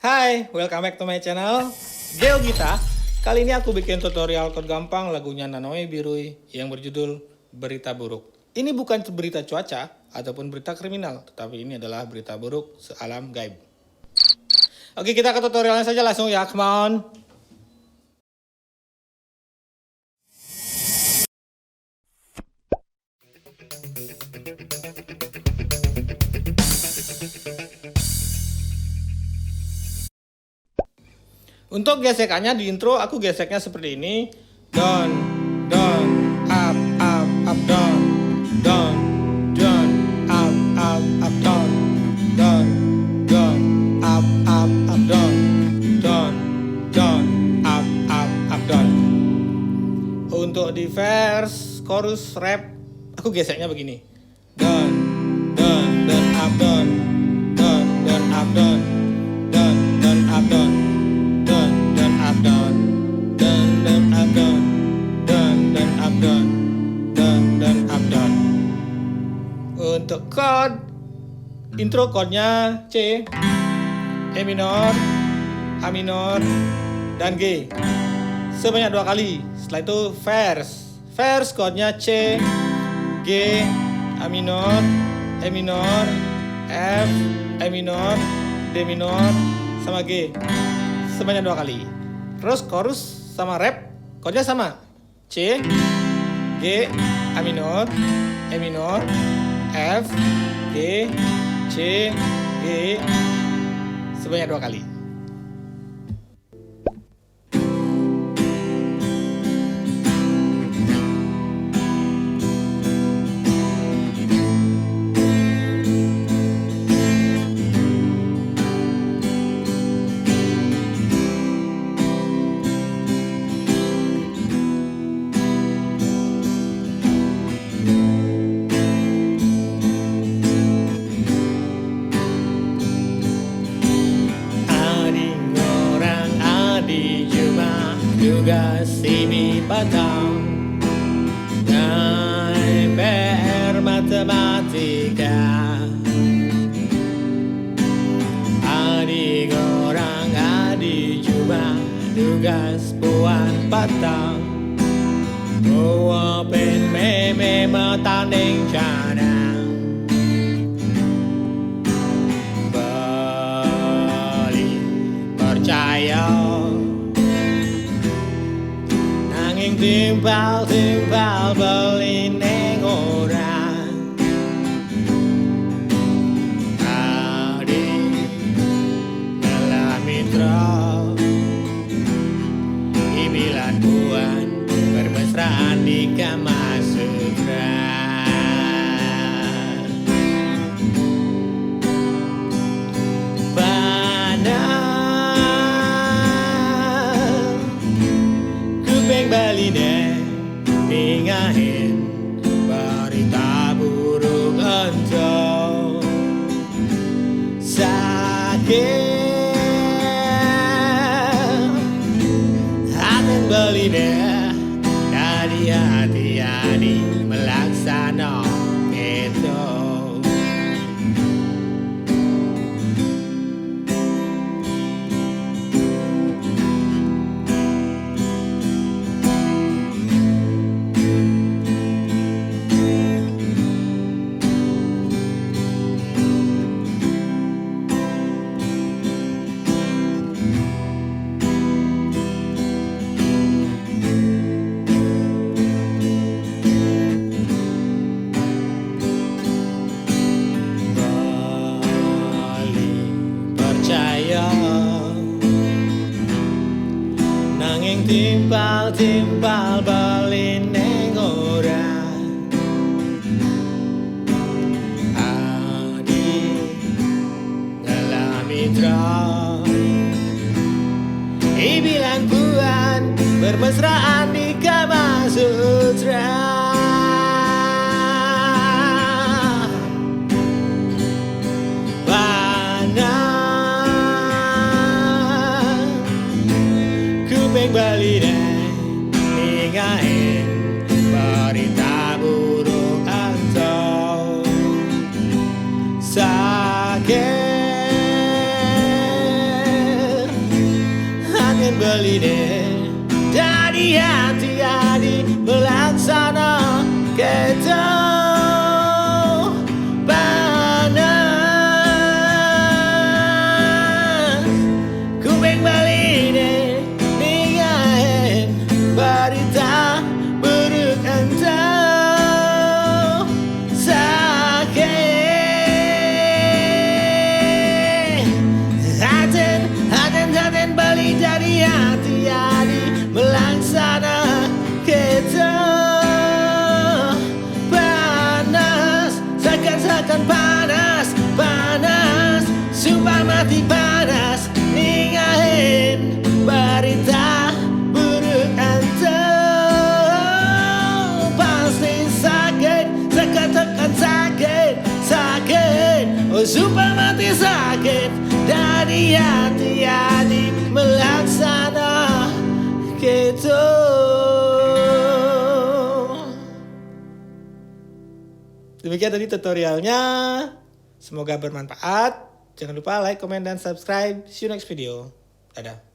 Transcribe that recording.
Hai, welcome back to my channel Geo Gita. Kali ini aku bikin tutorial code gampang lagunya Nanoe Birui yang berjudul Berita Buruk. Ini bukan berita cuaca ataupun berita kriminal, tetapi ini adalah berita buruk sealam gaib. Oke, kita ke tutorialnya saja langsung ya, come on. Untuk gesekannya di intro aku geseknya seperti ini. Down, down, up, down, down, down, up, down, down, down, up, down, down, down, up, down. Untuk di verse, chorus, rap, aku geseknya begini. Down, down, down, up, down, down, down, up, down, down, down, up, down. Untuk chord, intro chordnya C, E minor, A minor, dan G sebanyak 2 kali. Setelah itu verse chordnya C, G, A minor, E minor, F, E minor, D minor, sama G sebanyak 2 kali. Terus chorus sama rap chordnya sama, C, G, A minor, E minor, F, G, C, G sebanyak 2 kali. Tugas simi patang dan PR matematika. Adik orang adik cuma tugas puan patang. Open meme matanding cadang. Beli percaya timbal beli neng orang. Adik dalam mitra ibilan buan bermesraan di Kama Sutra. Bali deh ningahin berita buruk untuk sakit hati Bali deh dari hati-hati melaksana itu. Nanging timbal beli neng orang. Adik dalam mitra ibilang buan bermesraan di Kama Sutra. Bali deh ningahin berita buruk atau sakit pengen beli deh. Jadi hati-hati melaksana keto panas. Ku pengen beli deh, ningahin berita buruk entah sakit. Haten beli dari hati-hati melaksana keto panas. Seakan panas, sumpah mati panas. Ningahin berita buruk entah pasti sakit. Seakan sakit, oh sumpah mati sakit. Dari hati-hati melaksana keto. Demikian tadi tutorialnya. Semoga bermanfaat. Jangan lupa like, comment, dan subscribe. See you next video. Dadah.